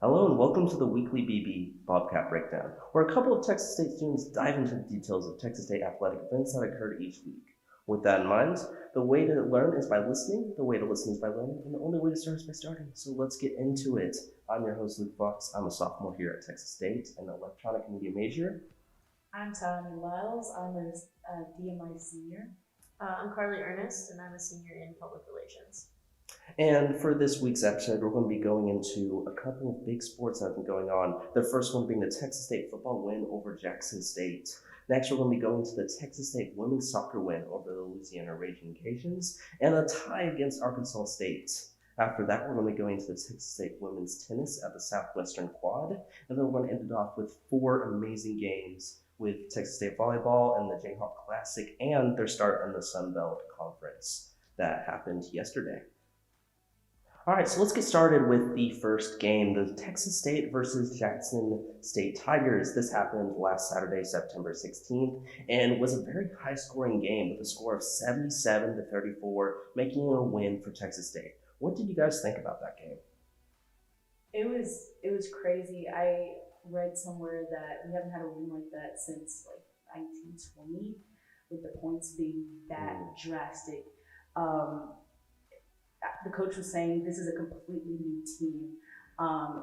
Hello and welcome to the weekly BB Bobcat Breakdown, where a couple of Texas State students dive into the details of Texas State athletic events that occurred each week. With that in mind, the way to learn is by listening, the way to listen is by learning, and the only way to start is by starting. So let's get into it. I'm your host, Luke Fox. I'm a sophomore here at Texas State and an electronic media major. I'm Tony Lyles. I'm a DMI senior. I'm Carly Ernest, and I'm a senior in public relations. And for this week's episode, we're going to be going into a couple of big sports that have been going on. The first one being the Texas State football win over Jackson State. Next, we're going to be going to the Texas State women's soccer win over the Louisiana Raging Cajuns and a tie against Arkansas State. After that, we're going to be going to the Texas State women's tennis at the Southwestern Quad. And then we're going to end it off with four amazing games with Texas State volleyball and the Jayhawk Classic and their start in the Sun Belt Conference that happened yesterday. All right, so let's get started with the first game, the Texas State versus Jackson State Tigers. This happened last Saturday, September 16th, and was a very high-scoring game with a score of 77-34, making it a win for Texas State. What did you guys think about that game? It was crazy. I read somewhere that we haven't had a win like that since like 1920, with the points being that drastic. The coach was saying this is a completely new team.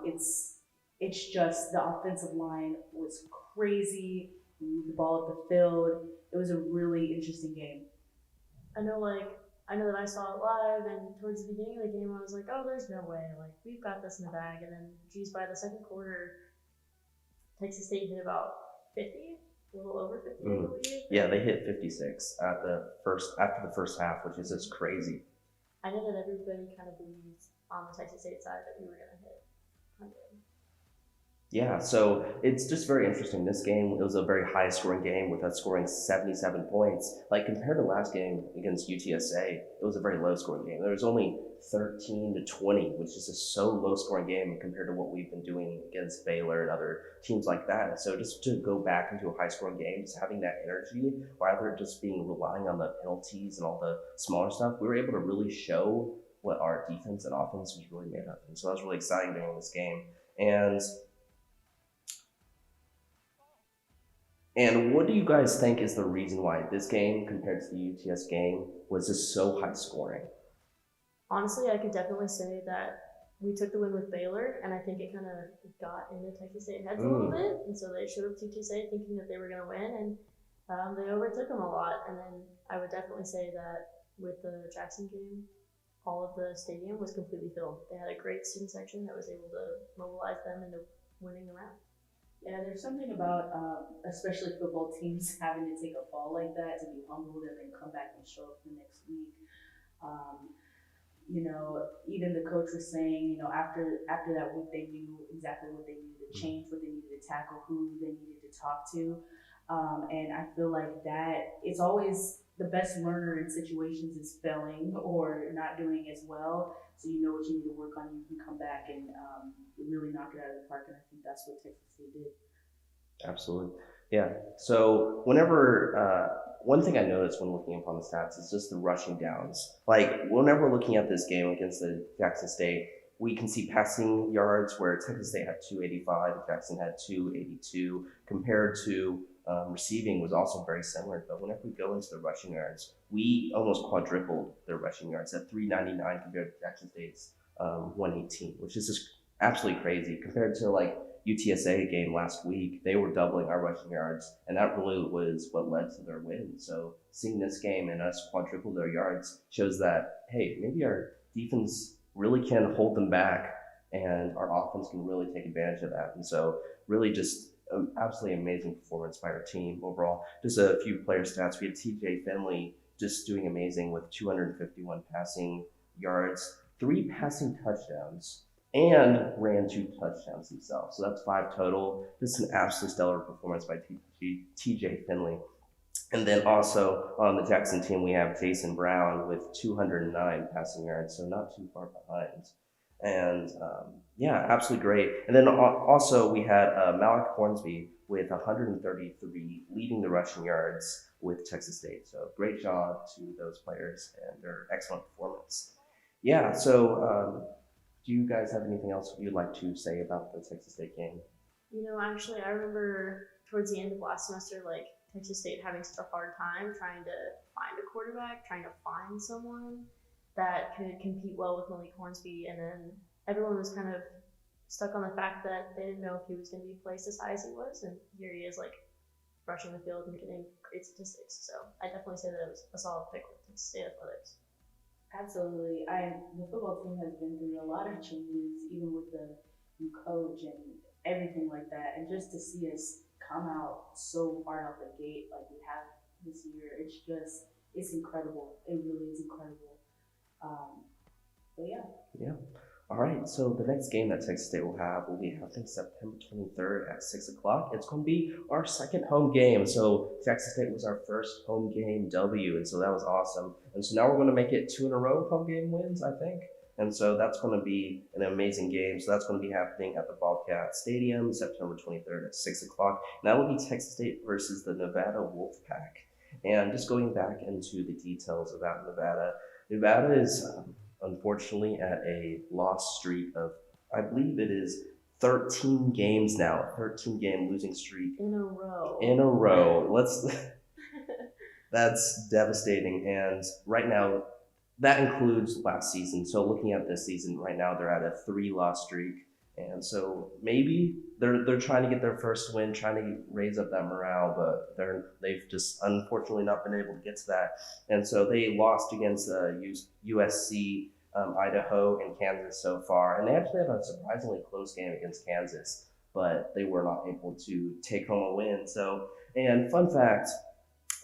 It's just the offensive line was crazy. We moved the ball up the field. It was a really interesting game. I know that I saw it live, and towards the beginning of the game, I was like, "Oh, there's no way! Like, we've got this in the bag." And then, geez, by the second quarter, Texas State hit about 50, a little over 50, I believe. Yeah, they hit 56 after the first half, which is just crazy. I know that everybody kind of believed on the Texas State side that we were going to hit 100. Yeah, so it's just very interesting. This game, it was a very high-scoring game with us scoring 77 points. Like, compared to last game against UTSA, it was a very low-scoring game. There was only 13-20, which is just so low-scoring game compared to what we've been doing against Baylor and other teams like that. So just to go back into a high-scoring game, just having that energy, rather than just relying on the penalties and all the smaller stuff, we were able to really show what our defense and offense was really made of. And so that was really exciting during this game. And what do you guys think is the reason why this game, compared to the UTS game, was just so high scoring? Honestly, I could definitely say that we took the win with Baylor, and I think it kind of got into Texas State heads a little bit, and so they showed up to TTSA thinking that they were going to win, and they overtook them a lot. And then I would definitely say that with the Jackson game, all of the stadium was completely filled. They had a great student section that was able to mobilize them into winning the round. Yeah, there's something about, especially football teams, having to take a fall like that to be humbled and then come back and show up the next week. Even the coach was saying, after that week, they knew exactly what they needed to change, what they needed to tackle, who they needed to talk to. And I feel like that it's always the best learner in situations is failing or not doing as well. So you know what you need to work on. You can come back and really knock it out of the park. And I think that's what Texas State did. Absolutely. Yeah. So whenever one thing I noticed when looking upon the stats is just the rushing downs. Like whenever we're looking at this game against the Jackson State, we can see passing yards where Texas State had 285, Jackson had 282, compared to receiving was also very similar. But whenever we go into the rushing yards, we almost quadrupled their rushing yards at 399 compared to Jackson State's 118, which is just absolutely crazy compared to like UTSA game last week. They were doubling our rushing yards, and that really was what led to their win. So seeing this game and us quadruple their yards shows that, hey, maybe our defense really can hold them back and our offense can really take advantage of that. And so really just an absolutely amazing performance by our team overall. Just a few player stats. We had TJ Finley just doing amazing with 251 passing yards, 3 passing touchdowns, and ran 2 touchdowns himself. So that's 5 total. This is an absolutely stellar performance by TJ Finley. And then also on the Jackson team, we have Jason Brown with 209 passing yards, so not too far behind. And yeah, absolutely great. And then also we had Malik Hornsby with 133 leading the rushing yards with Texas State. So great job to those players and their excellent performance. Yeah, so Do you guys have anything else you'd like to say about the Texas State game? Actually, I remember towards the end of last semester, like Texas State having such a hard time trying to find a quarterback, trying to find someone that could compete well with Malik Hornsby, and then everyone was kind of stuck on the fact that they didn't know if he was going to be placed as high as he was, and here he is, like rushing the field and getting great statistics. So I definitely say that it was a solid pick with Texas State athletics. Absolutely. The football team has been through a lot of changes, even with the new coach and everything like that. And just to see us come out so hard out the gate like we have this year, it's incredible. It really is incredible. But yeah. Yeah. All right, so the next game that Texas State will be happening September 23rd at 6 o'clock. It's going to be our second home game. So Texas State was our first home game W, and so that was awesome. And so now we're going to make it 2 in a row of home game wins, I think. And so that's going to be an amazing game. So that's going to be happening at the Bobcat Stadium September 23rd at 6 o'clock. And that will be Texas State versus the Nevada Wolfpack. And just going back into the details about Nevada is unfortunately at a loss streak of, I believe it is 13 games now, 13-game losing streak in a row. That's devastating. And right now, that includes last season. So looking at this season right now, they're at a 3-loss streak. And so maybe they're trying to get their first win, trying to raise up that morale, but they've just unfortunately not been able to get to that. And so they lost against USC, Idaho, and Kansas so far. And they actually had a surprisingly close game against Kansas, but they were not able to take home a win. So, and fun fact,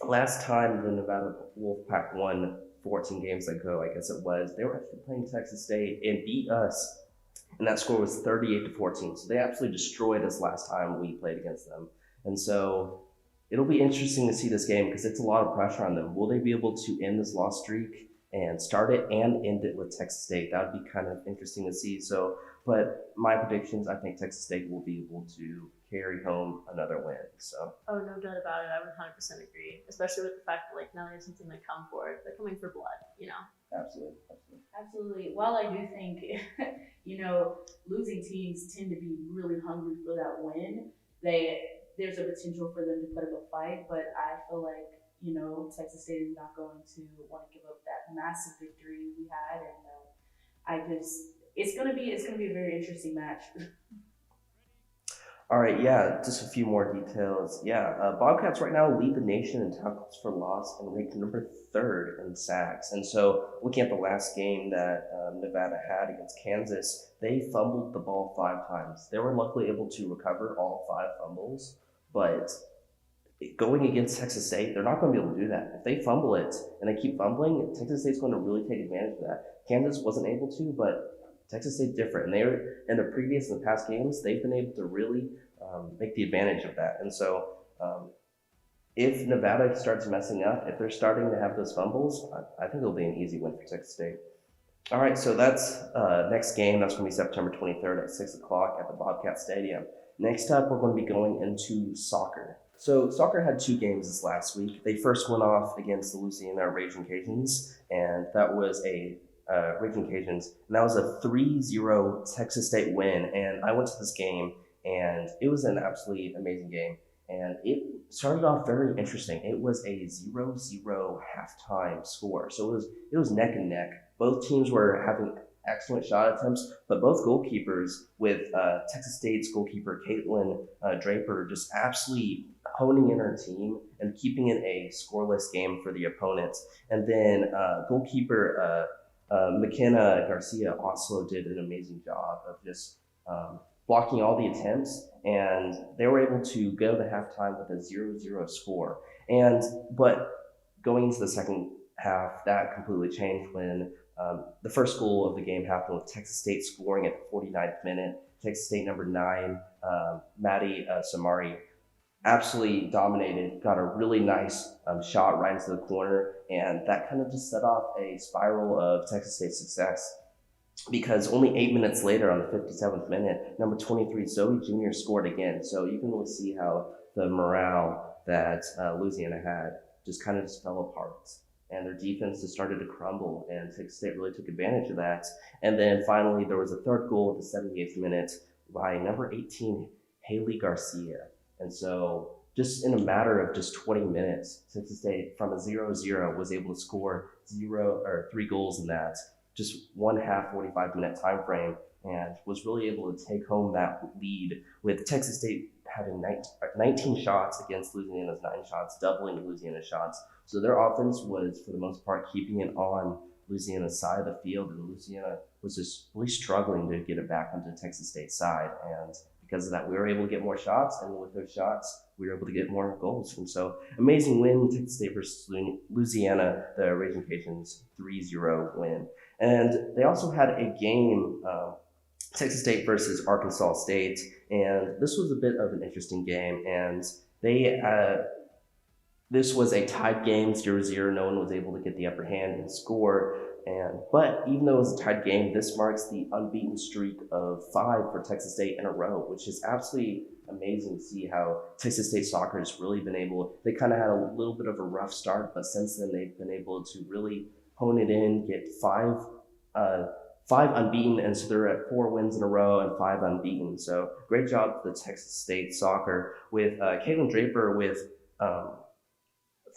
last time the Nevada Wolfpack won 14 games ago, I guess it was, they were actually playing Texas State and beat us. And that score was 38-14. So they absolutely destroyed us last time we played against them. And so it'll be interesting to see this game because it's a lot of pressure on them. Will they be able to end this loss streak and start it and end it with Texas State? That would be kind of interesting to see. So, but my predictions, I think Texas State will be able to carry home another win. So. Oh, no doubt about it. I would 100% agree, especially with the fact that now they have something to come for. They're coming for blood, Absolutely. While I do think, losing teams tend to be really hungry for that win, there's a potential for them to put up a fight, but I feel like, Texas State is not going to want to give up that massive victory we had, and it's gonna be a very interesting match. All right, yeah, just a few more details. Yeah, Bobcats right now lead the nation in tackles for loss and ranked number 3rd in sacks. And so looking at the last game that Nevada had against Kansas, they fumbled the ball 5 times. They were luckily able to recover all 5 fumbles, but going against Texas State, they're not going to be able to do that. If they fumble it and they keep fumbling, Texas State's going to really take advantage of that. Kansas wasn't able to, but Texas State's different, and in the past games, they've been able to really make the advantage of that. And so if Nevada starts messing up, if they're starting to have those fumbles, I think it'll be an easy win for Texas State. All right, so that's next game. That's going to be September 23rd at 6 o'clock at the Bobcat Stadium. Next up, we're going to be going into soccer. So soccer had 2 games this last week. They first went off against the Louisiana Raging Cajuns, and that was a Raging Cajuns, and that was a 3-0 Texas State win. And I went to this game, and it was an absolutely amazing game. And it started off very interesting. It was a 0-0 halftime score, so it was neck and neck. Both teams were having excellent shot attempts, but both goalkeepers, with Texas State's goalkeeper Caitlin Draper just absolutely honing in her team and keeping it a scoreless game for the opponent. And then goalkeeper McKenna Garcia also did an amazing job of just blocking all the attempts, and they were able to go to halftime with a 0-0 score. But going into the second half, that completely changed when the first goal of the game happened with Texas State scoring at the 49th minute. Texas State number 9, Maddie Samari, absolutely dominated, got a really nice shot right into the corner, and that kind of just set off a spiral of Texas State success, because only 8 minutes later, on the 57th minute, number 23 Zoe Jr. scored again. So you can really see how the morale that Louisiana had just kind of just fell apart. and their defense just started to crumble, and Texas State really took advantage of that. And then finally, there was a third goal at the 78th minute by number 18, Haley Garcia. And so just in a matter of just 20 minutes, Texas State from a 0-0 was able to score 3 goals in that just one half 45-minute time frame, and was really able to take home that lead, with Texas State having 19 shots against Louisiana's 9 shots, doubling Louisiana's shots. So their offense was, for the most part, keeping it on Louisiana's side of the field, and Louisiana was just really struggling to get it back onto Texas State's side. And because of that, we were able to get more shots, and with those shots, we were able to get more goals. And so, amazing win, Texas State versus Louisiana, the Raging Cajuns 3-0 win. And they also had a game, Texas State versus Arkansas State, and this was a bit of an interesting game. And this was a tied game, 0-0. No one was able to get the upper hand and score. But even though it was a tied game, this marks the unbeaten streak of 5 for Texas State in a row, which is absolutely amazing to see how Texas State soccer has really been able. They kind of had a little bit of a rough start, but since then they've been able to really hone it in, get 5 unbeaten, and so they're at 4 wins in a row and 5 unbeaten. So great job for the Texas State soccer, with Caitlin Draper with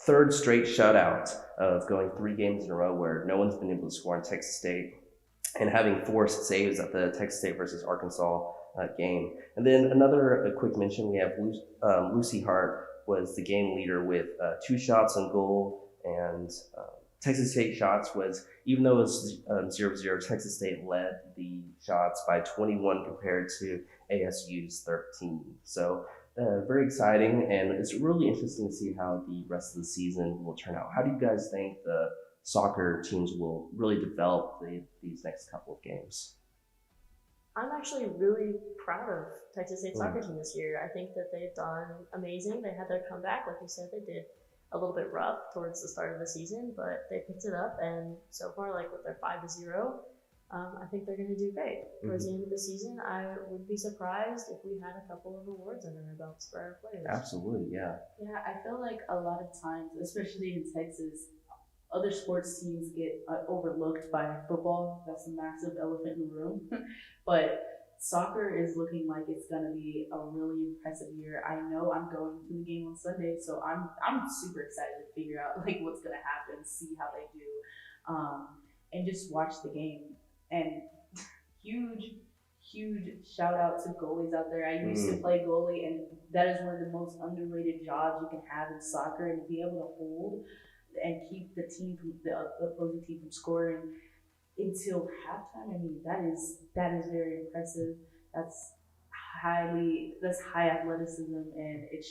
third straight shutout of going 3 games in a row where no one's been able to score in Texas State, and having forced saves at the Texas State versus Arkansas game. And then a quick mention, we have Lucy Hart was the game leader with 2 shots on goal, and Texas State shots was, even though it was 0-0, Texas State led the shots by 21 compared to ASU's 13. So very exciting, and it's really interesting to see how the rest of the season will turn out. How do you guys think the soccer teams will really develop these next couple of games? I'm actually really proud of Texas State soccer team this year. I think that they've done amazing. They had their comeback, like you said, they did a little bit rough towards the start of the season, but they picked it up, and so far, like with their 5-0, I think they're going to do great. Towards the end of the season, I would be surprised if we had a couple of awards under our belts for our players. Absolutely, yeah. Yeah, I feel like a lot of times, especially in Texas, other sports teams get overlooked by football. That's a massive elephant in the room. But soccer is looking like it's gonna be a really impressive year. I know I'm going to the game on Sunday, so I'm super excited to figure out like what's gonna happen, see how they do, and just watch the game. And huge shout out to goalies out there. I used to play goalie, and that is one of the most underrated jobs you can have in soccer, and to be able to hold and keep the opposing team from scoring until halftime. I mean, that is very impressive. That's high athleticism, and it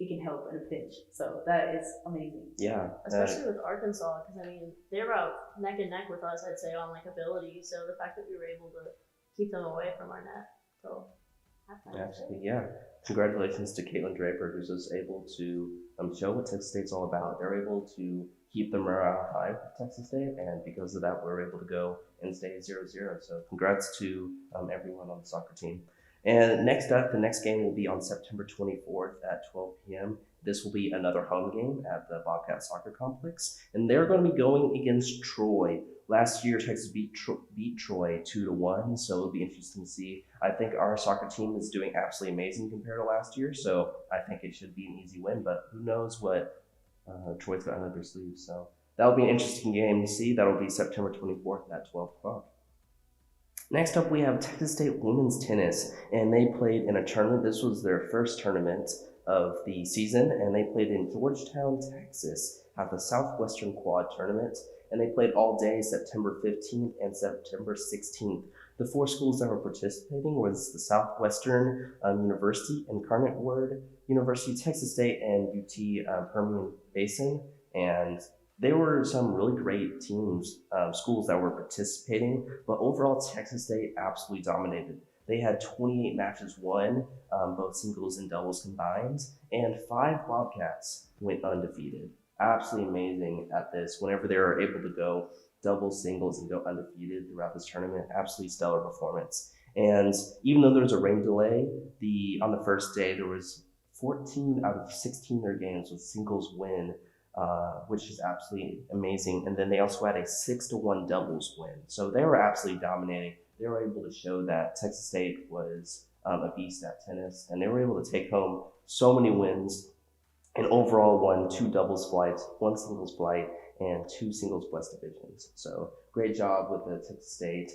can help in a pinch. So that is amazing. Yeah, especially with Arkansas, because I mean they're about neck and neck with us, I'd say, on like ability. So the fact that we were able to keep them away from our net till halftime. Absolutely, yeah. Congratulations to Caitlin Draper, who's just able to show what Texas State's all about. They're able to keep the morale high for Texas State, and because of that, we're able to go and stay 0-0. So congrats to everyone on the soccer team. And next up, the next game will be on September 24th at 12 p.m. This will be another home game at the Bobcat Soccer Complex, and they're going to be going against Troy. Last year, Texas beat Troy 2-1, so it'll be interesting to see. I think our soccer team is doing absolutely amazing compared to last year, so I think it should be an easy win, but who knows what Troy's got under their sleeves. So that'll be an interesting game to see. That'll be September 24th at 12 o'clock. Next up, we have Texas State women's tennis, and they played in a tournament. This was their first tournament of the season, and they played in Georgetown, Texas at the Southwestern Quad Tournament, and they played all day September 15th and September 16th. The 4 schools that were participating was the Southwestern University, Incarnate Word University, Texas State, and UT Permian Basin, and there were some really great teams, schools that were participating, but overall Texas State absolutely dominated. They had 28 matches won, both singles and doubles combined, and 5 Bobcats went undefeated. Absolutely amazing at this. Whenever they were able to go doubles, singles, and go undefeated throughout this tournament, absolutely stellar performance. And even though there was a rain delay, on the first day there was 14 out of 16 of their games with singles win which is absolutely amazing. And then they also had a 6-1 doubles win. So they were absolutely dominating. They were able to show that Texas State was a beast at tennis, and they were able to take home so many wins and overall won 2 doubles flights, 1 singles flight, and 2 singles West divisions. So great job with the Texas State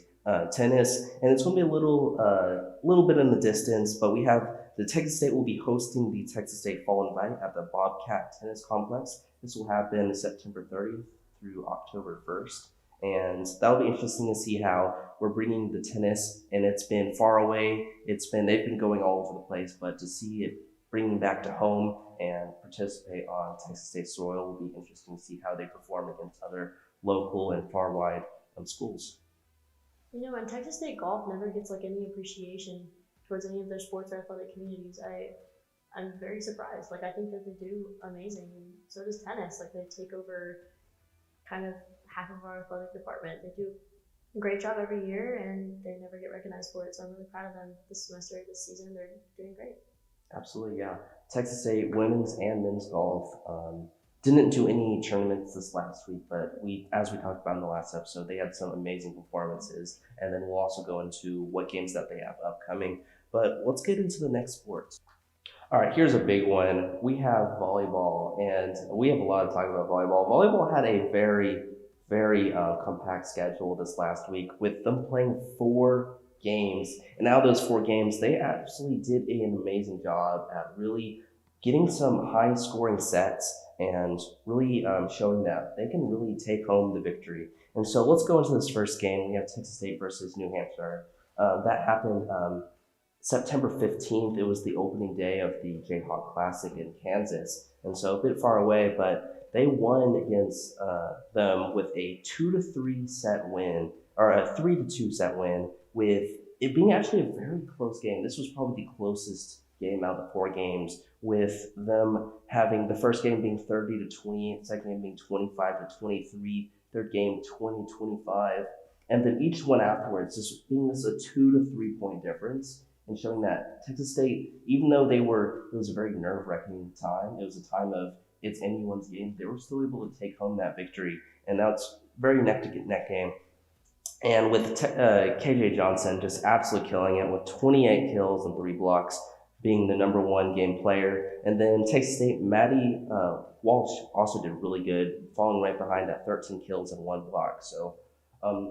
tennis, and it's going to be a little bit in the distance, but we have the Texas State will be hosting the Texas State Fall Invite at the Bobcat Tennis Complex. This will happen September 30th through October 1st. And that'll be interesting to see how we're bringing the tennis, and it's been far away. They've been going all over the place, but to see it bringing back to home and participate on Texas State soil will be interesting to see how they perform against other local and far wide schools. And Texas State golf never gets like any appreciation towards any of their sports or athletic communities. I'm very surprised. Like I think that they do amazing, and so does tennis. Like they take over kind of half of our athletic department. They do a great job every year, and they never get recognized for it. So I'm really proud of them this semester, this season. They're doing great. Absolutely, yeah. Texas State women's and men's golf didn't do any tournaments this last week, but as we talked about in the last episode, they had some amazing performances, and then we'll also go into what games that they have upcoming. But let's get into the next sport. All right, here's a big one. We have volleyball, and we have a lot to talk about volleyball. Volleyball had a very, very compact schedule this last week with them playing 4 games. And out of those 4 games, they absolutely did an amazing job at really getting some high scoring sets and really showing that they can really take home the victory. And so let's go into this first game. We have Texas State versus New Hampshire. That happened September 15th. It was the opening day of the Jayhawk Classic in Kansas. And so a bit far away, but they won against them with a 2-3 set win, or a 3-2 set win, with it being actually a very close game. This was probably the closest game out of the 4 games, with them having the first game being 30-20, second game being 25-23, third game 20-25, and then each one afterwards just being this a 2 to 3 point difference, and showing that Texas State, even though it was a very nerve-wracking time, it was a time of it's anyone's game, they were still able to take home that victory, and that's very neck game. And with KJ Johnson just absolutely killing it with 28 kills and 3 blocks, being the number 1 game player. And then Texas State, Maddie Walsh also did really good, falling right behind at 13 kills and 1 block. So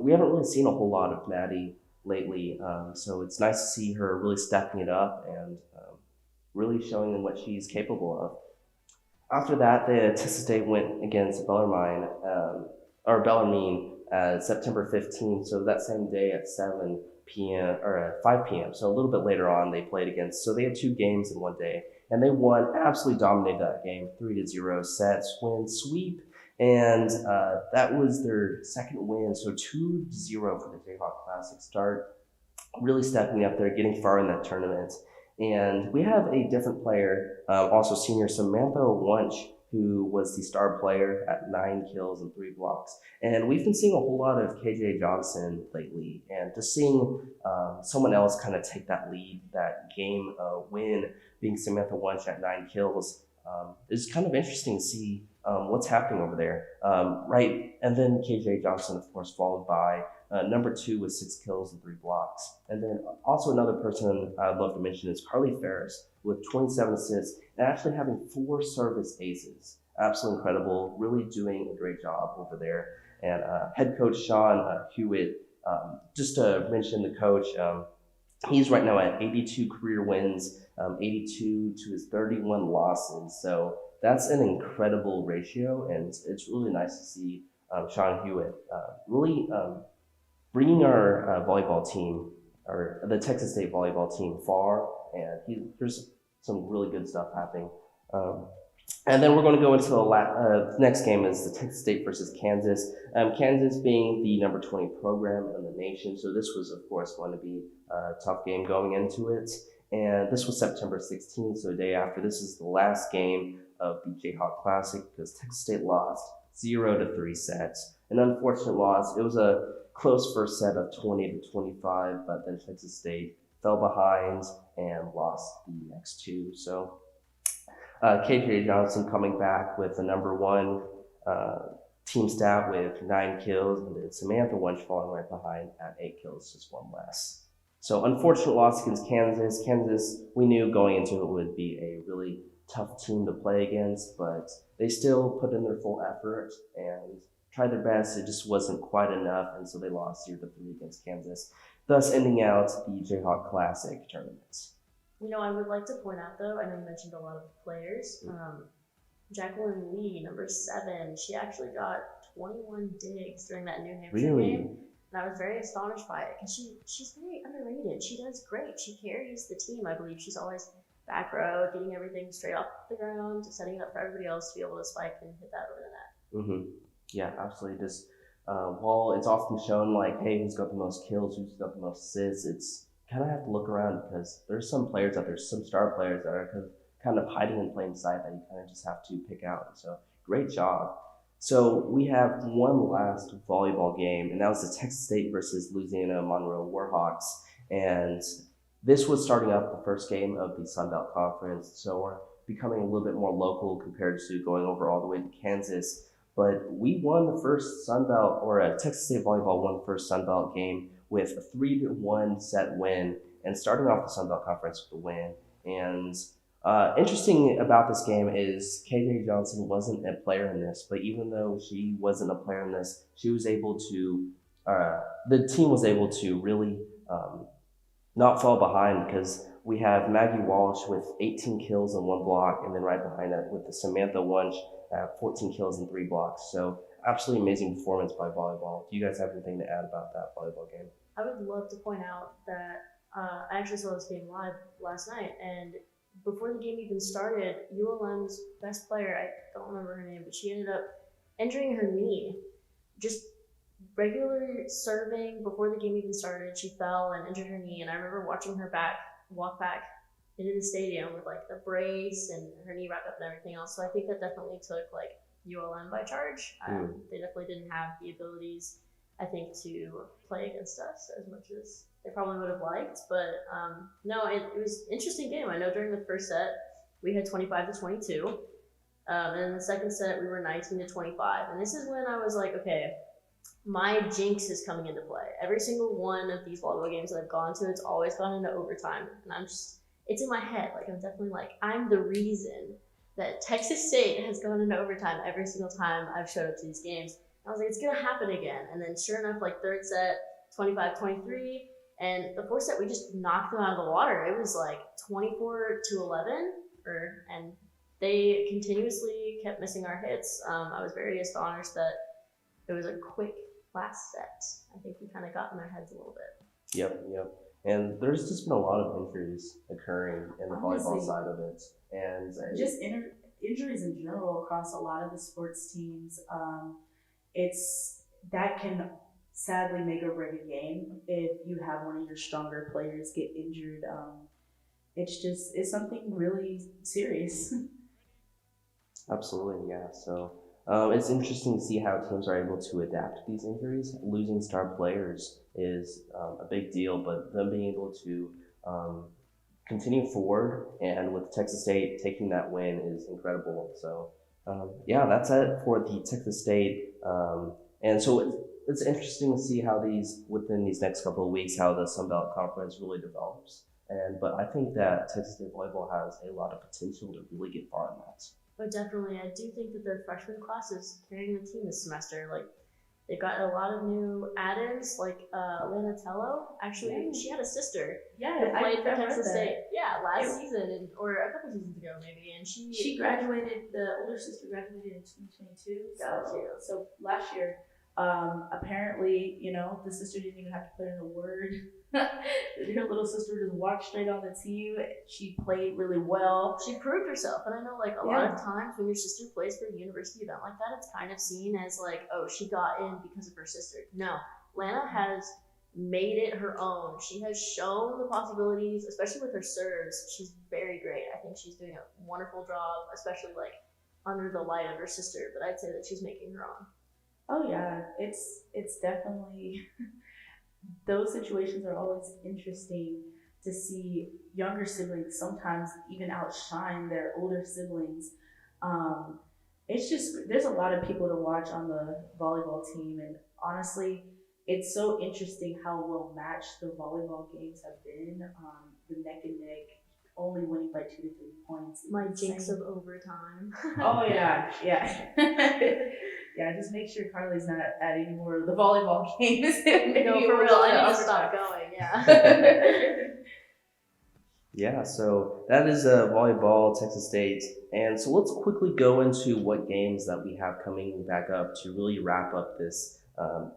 we haven't really seen a whole lot of Maddie lately. So it's nice to see her really stepping it up and really showing them what she's capable of. After that, the Texas State went against Bellarmine, September 15th. So that same day at 7 p.m. or at 5 p.m. So a little bit later on, they played against. So they had 2 games in one day, and they won, absolutely dominated that game, 3-0 sets, win, sweep, and that was their second win. So 2-0 for the Jayhawk Classic start, really stepping up there, getting far in that tournament. And we have a different player, also senior Samantha Wunsch, who was the star player at 9 kills and 3 blocks. And we've been seeing a whole lot of KJ Johnson lately, and just seeing someone else kind of take that lead, that game win, being Samantha Wunsch at 9 kills, is kind of interesting to see what's happening over there. Right, and then KJ Johnson, of course, followed by number 2 with 6 kills and 3 blocks. And then also another person I'd love to mention is Carly Ferris with 27 assists and actually having 4 service aces. Absolutely incredible, really doing a great job over there. And head coach Sean Hewitt, just to mention the coach, he's right now at 82 career wins, 82 to his 31 losses. So that's an incredible ratio, and it's really nice to see Sean Hewitt really bringing our volleyball team, or the Texas State volleyball team, far, and there's some really good stuff happening. And then we're going to go into the next game is the Texas State versus Kansas. Kansas being the number 20 program in the nation, so this was, of course, going to be a tough game going into it. And this was September 16th, so a day after. This is the last game of the Jayhawk Classic because Texas State lost 0-3 sets. An unfortunate loss. It was a close first set of 20-25, but then Texas State fell behind and lost the next 2. So KJ Johnson coming back with the number one uh, team stat with 9 kills, and then Samantha Wunsch falling right behind at 8 kills, just one less. So unfortunate loss against Kansas. Kansas, we knew going into it would be a really tough team to play against, but they still put in their full effort and tried their best. It just wasn't quite enough, and so they lost 0-3 against Kansas, thus ending out the Jayhawk Classic tournament. I would like to point out though, I know you mentioned a lot of players. Jacqueline Lee, number 7, she actually got 21 digs during that New Hampshire Really? game. And I was very astonished by it because she's very underrated. She does great. She carries the team. I believe she's always back row, getting everything straight off the ground, setting it up for everybody else to be able to spike and hit that over the net. Yeah, absolutely. Just while it's often shown like, hey, who's got the most kills, who's got the most assists, it's kind of have to look around because there's some players out there, some star players that are kind of hiding in plain sight that you kind of just have to pick out. So great job. So we have one last volleyball game, and that was the Texas State versus Louisiana Monroe Warhawks. And this was starting up the first game of the Sun Belt Conference, so we're becoming a little bit more local compared to going over all the way to Kansas. But we won the first Sun Belt, or Texas State Volleyball won the first Sun Belt game with a 3-1 set win, and starting off the Sun Belt Conference with a win. And interesting about this game is KJ Johnson wasn't a player in this, but even though she wasn't a player in this, she was able to, the team was able to really not fall behind because we have Maggie Walsh with 18 kills and 1 block, and then right behind that with the Samantha Wunsch at 14 kills and 3 blocks. So absolutely amazing performance by volleyball. Do you guys have anything to add about that volleyball game? I would love to point out that I actually saw this game live last night, and before the game even started, ULM's best player, I don't remember her name, but she ended up injuring her knee. Just regular serving before the game even started, she fell and injured her knee, and I remember watching her walk back into the stadium with like the brace and her knee wrapped up and everything else. So I think that definitely took like ULM by charge. They definitely didn't have the abilities, I think, to play against us as much as they probably would have liked. But no, it was an interesting game. I know during the first set we had 25-22, and in the second set we were 19-25. And this is when I was like, okay, my jinx is coming into play. Every single one of these volleyball games that I've gone to, it's always gone into overtime, and it's in my head. Like, I'm definitely like, I'm the reason that Texas State has gone into overtime every single time I've showed up to these games. I was like, it's gonna happen again. And then sure enough, like third set, 25-23, and the fourth set, we just knocked them out of the water. It was like 24-11, and they continuously kept missing our hits. I was very astonished that it was a quick last set. I think we kind of got in their heads a little bit. Yep. And there's just been a lot of injuries occurring in the volleyball side of it. And just injuries in general across a lot of the sports teams. That can sadly make or break a game if you have one of your stronger players get injured. It's something really serious. Absolutely, yeah. So it's interesting to see how teams are able to adapt to these injuries. Losing star players is a big deal, but them being able to continue forward, and with Texas State taking that win is incredible. So yeah, that's it for the Texas State. And so it's interesting to see how within these next couple of weeks, how the Sun Belt Conference really develops. But I think that Texas State volleyball has a lot of potential to really get far in that. But definitely, I do think that their freshman class is carrying the team this semester. Like, they've got a lot of new add-ins, like Lana Tello. Actually, she had a sister who played for Texas State. Yeah, last season, or a couple seasons ago maybe. And she graduated. The older sister graduated in 2022. So last year. Apparently, the sister didn't even have to put in a word. Her little sister just walked straight on the team. She played really well. She proved herself. And I know, like, a lot of times when your sister plays for a university event like that, it's kind of seen as like, oh, she got in because of her sister. No, Lana has made it her own. She has shown the possibilities, especially with her serves. She's very great. I think she's doing a wonderful job, especially like under the light of her sister. But I'd say that she's making her own. Oh yeah, it's definitely those situations are always interesting. to see younger siblings sometimes even outshine their older siblings. Um, it's just there's a lot of people to watch on the volleyball team, and honestly, it's so interesting how well matched the volleyball games have been. The neck and neck, only winning by 2 to 3 points. My jinx of overtime. Oh yeah, yeah, yeah. Just make sure Carly's not at any more of the volleyball games. No, for real, I need to stop going. Yeah. Yeah, so that is volleyball, Texas State. And so let's quickly go into what games that we have coming back up to really wrap up this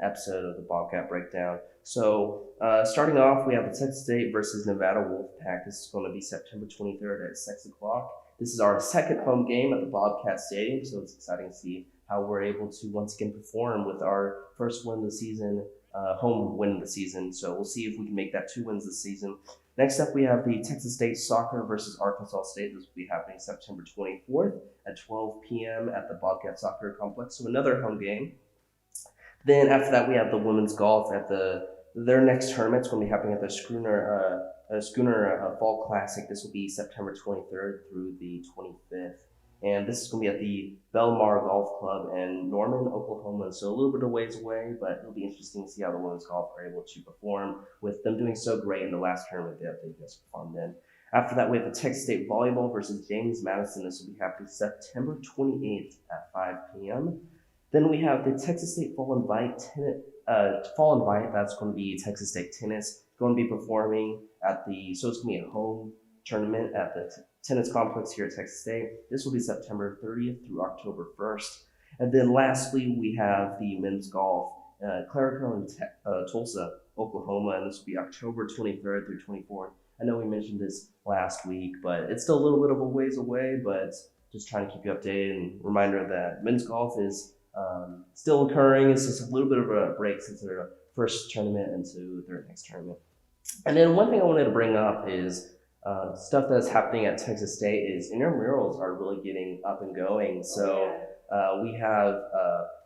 episode of the Bobcat Breakdown. So starting off, we have the Texas State versus Nevada Wolfpack. This is going to be September 23rd at 6 o'clock. This is our second home game at the Bobcat Stadium, so it's exciting to see how we're able to once again perform with our first win of the season, home win of the season. So we'll see if we can make that 2 wins this season. Next up, we have the Texas State Soccer versus Arkansas State. This will be happening September 24th at 12 p.m. at the Bobcat Soccer Complex, so another home game. Then after that, we have the women's golf at their next tournament. It's going to be happening at the Schooner Fall Classic. This will be September 23rd through the 25th. And this is going to be at the Belmar Golf Club in Norman, Oklahoma. So a little bit of ways away, but it'll be interesting to see how the women's golf are able to perform with them doing so great in the last tournament that they just performed in. After that, we have the Texas State Volleyball versus James Madison. This will be happening September 28th at 5 p.m. Then we have the Texas State Fall Invite. That's going to be Texas State Tennis. Going to be performing so it's going to be a home tournament at the tennis complex here at Texas State. This will be September 30th through October 1st. And then lastly, we have the men's golf, Clerico in Tulsa, Oklahoma, and this will be October 23rd through 24th. I know we mentioned this last week, but it's still a little bit of a ways away, but just trying to keep you updated and reminder that men's golf is still occurring. It's just a little bit of a break since their first tournament into their next tournament. And then one thing I wanted to bring up is stuff that's happening at Texas State is intramurals are really getting up and going. So we have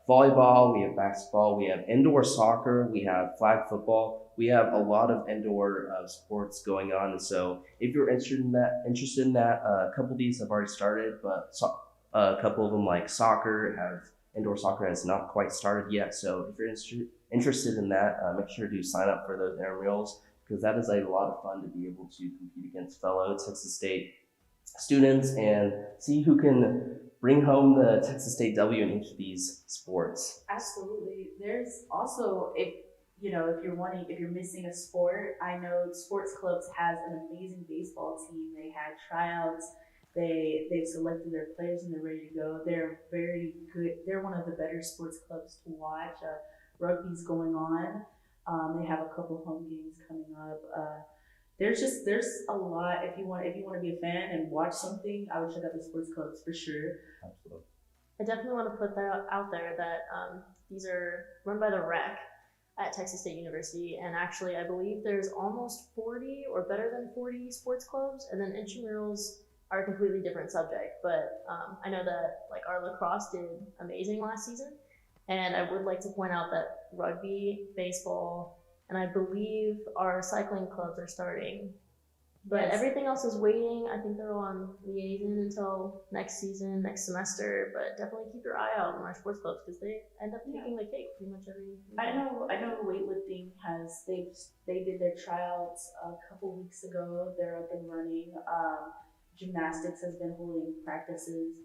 volleyball, we have basketball, we have indoor soccer, we have flag football. We have a lot of indoor sports going on. And so if you're interested in that, a couple of these have already started, but a couple of them like indoor soccer has not quite started yet. So if you're interested in that, make sure to sign up for those intramurals, because that is a lot of fun to be able to compete against fellow Texas State students and see who can bring home the Texas State W in each of these sports. Absolutely. There's also, if you're missing a sport, I know Sports Clubs has an amazing baseball team. They had tryouts. They've selected their players and they're ready to go. They're very good. They're one of the better sports clubs to watch. Rugby's going on. They have a couple home games coming up. There's a lot. If you want to be a fan and watch something, I would check out the sports clubs for sure. Absolutely. I definitely want to put that out there that these are run by the rec at Texas State University, and actually I believe there's almost 40 or better than 40 sports clubs, and then intramurals are a completely different subject. But I know that like our lacrosse did amazing last season, and I would like to point out that rugby, baseball, and I believe our cycling clubs are starting. But everything else is waiting. I think they're on liaison until next season, next semester. But definitely keep your eye out on our sports clubs because they end up taking the cake pretty much every weekend. I know weightlifting they did their tryouts a couple weeks ago. They're up and running. Gymnastics has been holding practices.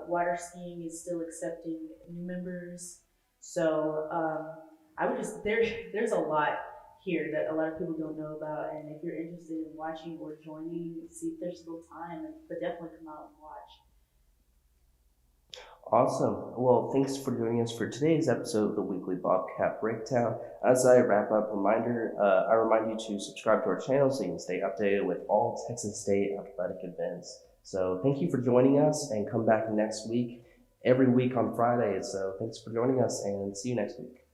Water skiing is still accepting new members. So there's a lot here that a lot of people don't know about, and if you're interested in watching or joining, see if there's still time, but definitely come out and watch. Awesome. Well, thanks for joining us for today's episode of the Weekly Bobcat Breakdown. As I wrap up, I remind you to subscribe to our channel so you can stay updated with all Texas State athletic events. So thank you for joining us, and come back next week, every week on Friday. So thanks for joining us, and see you next week.